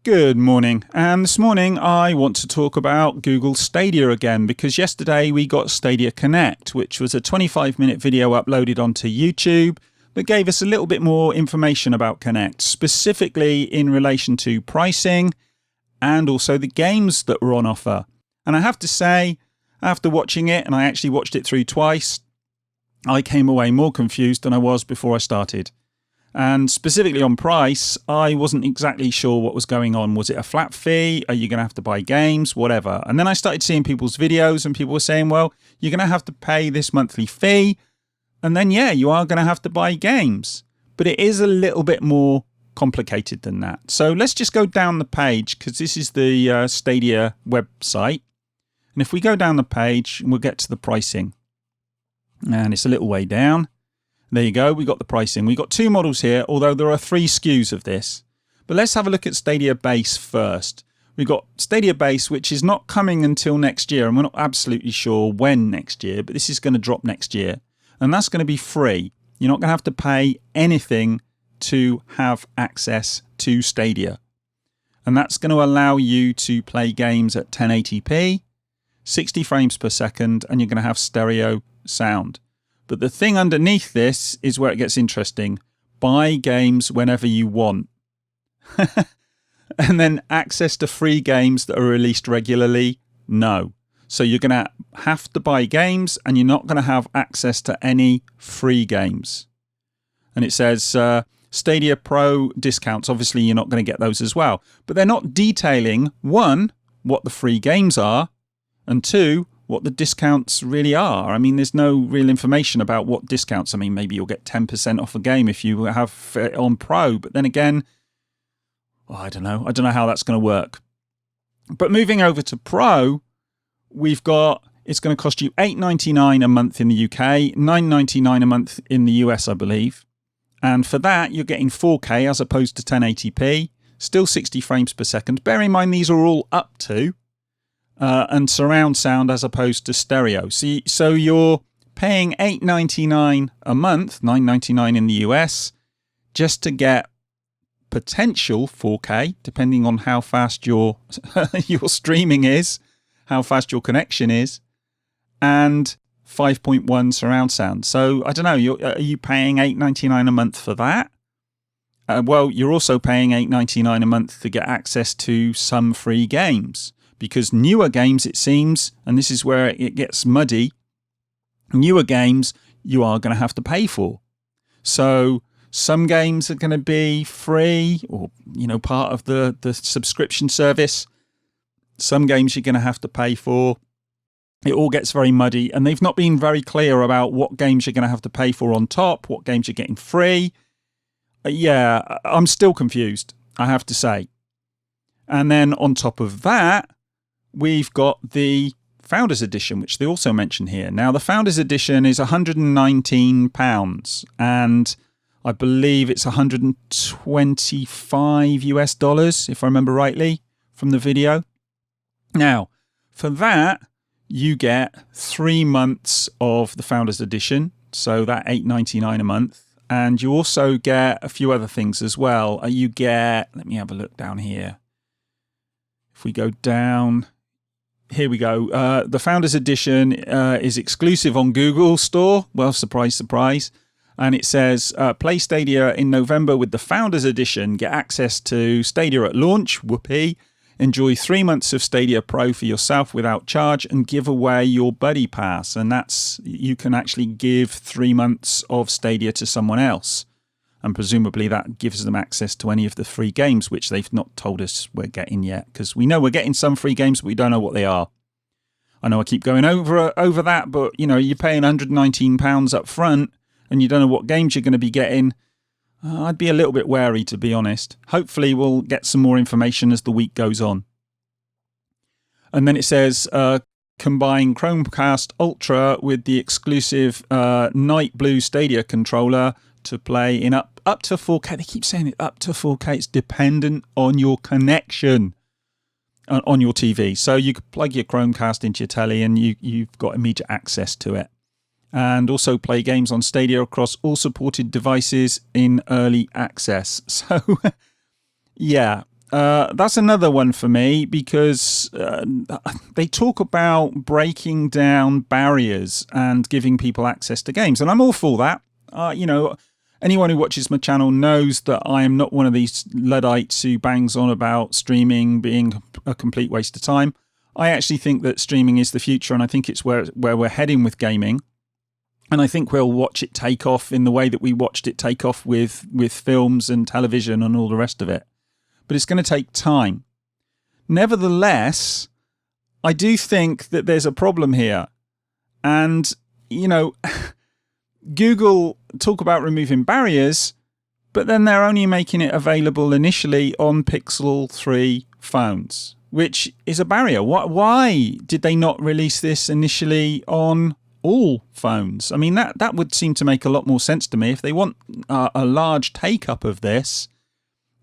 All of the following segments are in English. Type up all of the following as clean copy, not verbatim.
Good morning, and this morning I want to talk about Google Stadia again because yesterday we got Stadia Connect, which was a 25-minute video uploaded onto YouTube that gave us a little bit more information about Connect, specifically in relation to pricing and also the games that were on offer. And I have to say, after watching it, and I actually watched it through twice, I came away more confused than I was before I started. And specifically on price, I wasn't exactly sure what was going on. Was it a flat fee? Are you going to have to buy games? Whatever. And then I started seeing people's videos and people were saying, well, you're going to have to pay this monthly fee. And then, yeah, you are going to have to buy games. But it is a little bit more complicated than that. So let's just go down the page because this is the Stadia website. And if we go down the page, we'll get to the pricing. And it's a little way down. There you go, we got the pricing. We've got two models here, although there are 3 SKUs of this. But let's have a look at Stadia Base first. We've got Stadia Base, which is not coming until next year, and we're not absolutely sure when next year, but this is going to drop next year. And that's going to be free. You're not going to have to pay anything to have access to Stadia. And that's going to allow you to play games at 1080p, 60 frames per second, and you're going to have stereo sound. But the thing underneath this is where it gets interesting. Buy games whenever you want. And then access to free games that are released regularly? No. So you're going to have to buy games and you're not going to have access to any free games. And it says Stadia Pro discounts. Obviously, you're not going to get those as well. But they're not detailing, 1, what the free games are, and 2, what the discounts really are. I mean, there's no real information about what discounts. I mean, maybe you'll get 10% off a game if you have it on Pro, but then again, I don't know. I don't know how that's going to work. But moving over to Pro, we've got, it's going to cost you $8.99 a month in the UK, $9.99 a month in the US, I believe. And for that, you're getting 4K as opposed to 1080p, still 60 frames per second. Bear in mind, these are all up to. And surround sound as opposed to stereo. So you're paying $8.99 a month, $9.99 in the US, just to get potential 4K, depending on how fast your your streaming is, how fast your connection is, and 5.1 surround sound. So I don't know, are you paying $8.99 a month for that? Well, you're also paying $8.99 a month to get access to some free games. Because newer games, it seems, and this is where it gets muddy, newer games you are going to have to pay for. So some games are going to be free or, part of the subscription service. Some games you're going to have to pay for. It all gets very muddy, and they've not been very clear about what games you're going to have to pay for on top, what games you're getting free. Yeah, I'm still confused, I have to say. And then on top of that, we've got the Founders Edition, which they also mention here. Now, the Founders Edition is £119, and I believe it's 125 US dollars, if I remember rightly, from the video. Now, for that, you get 3 months of the Founders Edition, so that $8.99 a month. And you also get a few other things as well. You get, let me have a look down here. If we go down, here we go. The Founders Edition is exclusive on Google Store. Well, surprise, surprise. And it says, play Stadia in November with the Founders Edition. Get access to Stadia at launch. Whoopee. Enjoy 3 months of Stadia Pro for yourself without charge and give away your Buddy Pass. And that's, you can actually give 3 months of Stadia to someone else. And presumably that gives them access to any of the free games, which they've not told us we're getting yet. Because we know we're getting some free games, but we don't know what they are. I know I keep going over that, but you're paying £119 up front and you don't know what games you're going to be getting. I'd be a little bit wary, to be honest. Hopefully we'll get some more information as the week goes on. And then it says, combine Chromecast Ultra with the exclusive Night Blue Stadia controller to play in up to 4K. They keep saying it up to 4K. It's dependent on your connection on your TV. So you could plug your Chromecast into your telly and you've got immediate access to it. And also play games on Stadia across all supported devices in early access. So, yeah, That's another one for me because they talk about breaking down barriers and giving people access to games, and I'm all for that. Anyone who watches my channel knows that I am not one of these Luddites who bangs on about streaming being a complete waste of time. I actually think that streaming is the future, and I think it's where we're heading with gaming. And I think we'll watch it take off in the way that we watched it take off with films and television and all the rest of it. But it's going to take time. Nevertheless, I do think that there's a problem here. And, Google talk about removing barriers, but then they're only making it available initially on Pixel 3 phones, which is a barrier. Why did they not release this initially on all phones? I mean, that would seem to make a lot more sense to me. If they want a large take-up of this,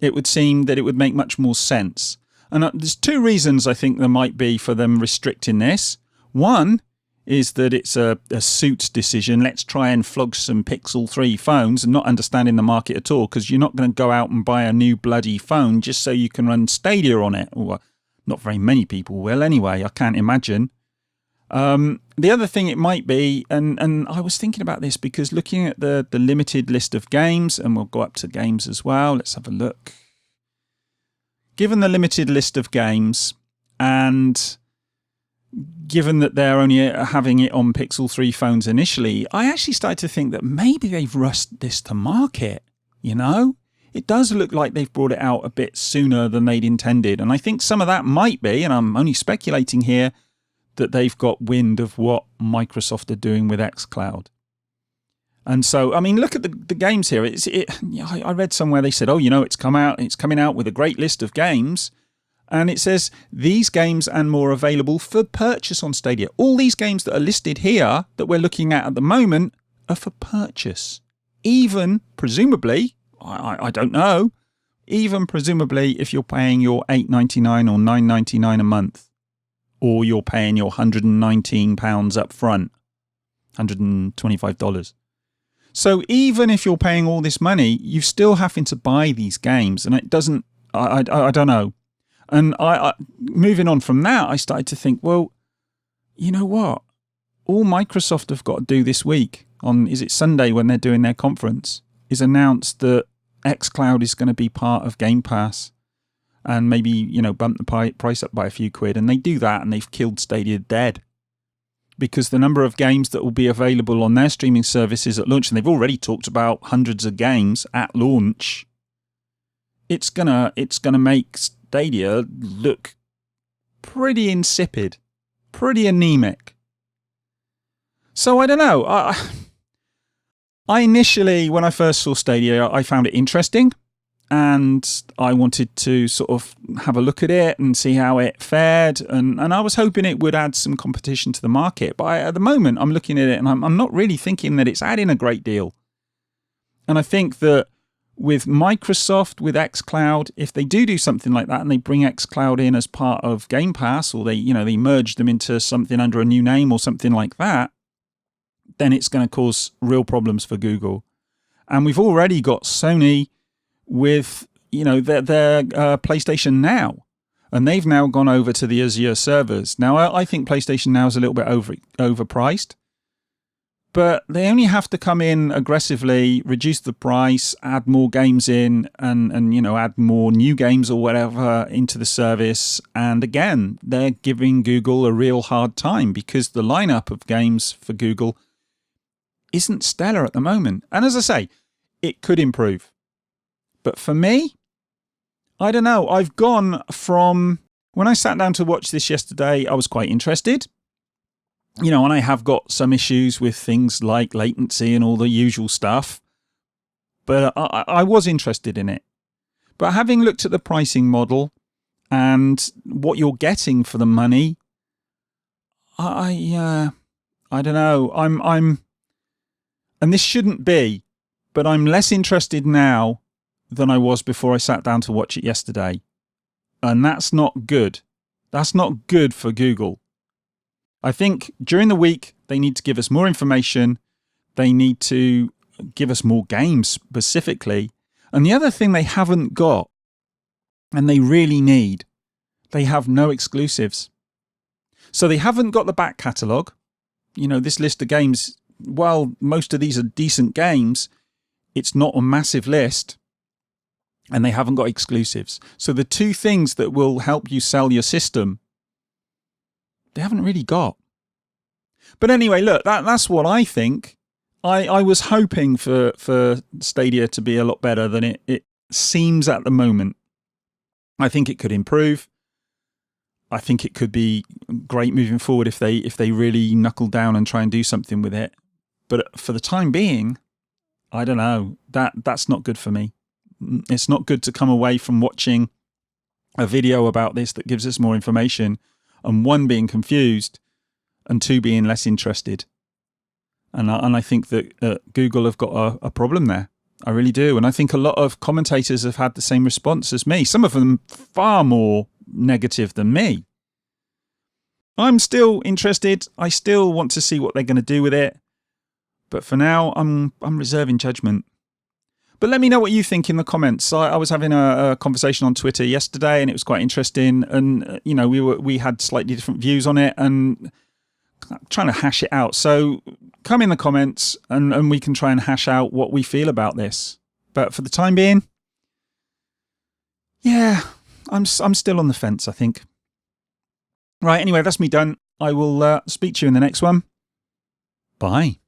it would seem that it would make much more sense. And there's two reasons I think there might be for them restricting this. One is that it's a suits decision. Let's try and flog some Pixel 3 phones and not understanding the market at all, because you're not going to go out and buy a new bloody phone just so you can run Stadia on it. Or not very many people will anyway, I can't imagine. The other thing it might be, and I was thinking about this because looking at the limited list of games, and we'll go up to games as well. Let's have a look. Given the limited list of games, and given that they're only having it on Pixel 3 phones initially, I actually started to think that maybe they've rushed this to market, It does look like they've brought it out a bit sooner than they'd intended. And I think some of that might be, and I'm only speculating here, that they've got wind of what Microsoft are doing with xCloud. And so, I mean, look at the games here. I read somewhere they said, it's coming out with a great list of games. And it says, these games and more available for purchase on Stadia. All these games that are listed here that we're looking at the moment are for purchase. Even, presumably, I don't know, even presumably if you're paying your $8.99 or $9.99 a month, or you're paying your £119 up front, $125. So even if you're paying all this money, you're still having to buy these games. And it doesn't, I don't know. And I moving on from that, I started to think, well, you know what? All Microsoft have got to do this week, is it Sunday when they're doing their conference, is announce that xCloud is going to be part of Game Pass and maybe, bump the price up by a few quid. And they do that and they've killed Stadia dead. Because the number of games that will be available on their streaming services at launch, and they've already talked about hundreds of games at launch, it's gonna make Stadia look pretty insipid, pretty anemic. So I don't know. I initially, when I first saw Stadia, I found it interesting, and I wanted to sort of have a look at it and see how it fared, and I was hoping it would add some competition to the market. But at the moment, I'm looking at it and I'm not really thinking that it's adding a great deal. And I think that with Microsoft, with xCloud, if they do something like that and they bring xCloud in as part of Game Pass, or they merge them into something under a new name or something like that, then it's going to cause real problems for Google. And we've already got Sony with their PlayStation Now, and they've now gone over to the Azure servers. Now I think PlayStation Now is a little bit overpriced, but they only have to come in aggressively, reduce the price, add more games in, and add more new games or whatever into the service. And again, they're giving Google a real hard time because the lineup of games for Google isn't stellar at the moment. And as I say, it could improve. But for me, I don't know. I've gone from, when I sat down to watch this yesterday, I was quite interested. And I have got some issues with things like latency and all the usual stuff. But I was interested in it. But having looked at the pricing model and what you're getting for the money, I don't know. I'm, and this shouldn't be, but I'm less interested now than I was before I sat down to watch it yesterday. And that's not good. That's not good for Google. I think during the week, they need to give us more information. They need to give us more games specifically. And the other thing they haven't got And they really need. They have no exclusives. So they haven't got the back catalogue. You know, this list of games, while most of these are decent games, it's not a massive list. And they haven't got exclusives. So the two things that will help you sell your system, they haven't really got. But anyway, look, that's what I think. I was hoping for Stadia to be a lot better than it seems at the moment. I think it could improve. I think it could be great moving forward if they really knuckle down and try and do something with it. But for the time being, I don't know. That's not good for me. It's not good to come away from watching a video about this that gives us more information, and one, being confused, and two, being less interested. And I think that Google have got a problem there. I really do. And I think a lot of commentators have had the same response as me. Some of them far more negative than me. I'm still interested. I still want to see what they're going to do with it. But for now, I'm reserving judgment. But let me know what you think in the comments. I was having a conversation on Twitter yesterday, and it was quite interesting. And you know, we had slightly different views on it, and trying to hash it out. So come in the comments, and we can try and hash out what we feel about this. But for the time being, yeah, I'm still on the fence, I think. Right, anyway, that's me done. I will speak to you in the next one. Bye.